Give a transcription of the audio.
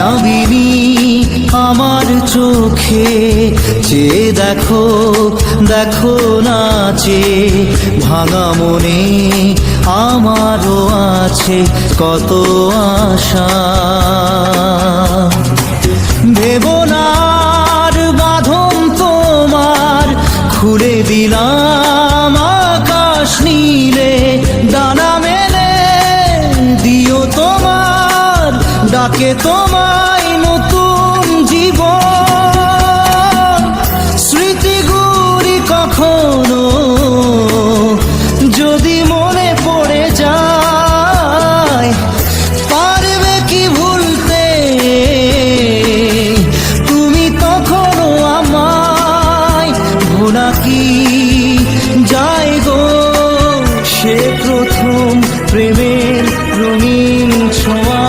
মায়াবিনী আমার চোখে চেয়ে দেখো, দেখো নাচে ভাঙা মনে আমারও আছে কত আশা। ভেবনার বাঁধন তোমার খুলে দিলাম আকাশ নীলে, ডানা মেলে দিও তোমার ডাকে তোমায় নতুন জীবন। স্মৃতিগুলি কখনো যদি মনে পড়ে যায়, পারবে কি ভুলতে তুমি তখনও আমায়? ভোলা কি যায় গো সে প্রথম প্রেমের রঙিন ছোঁয়া।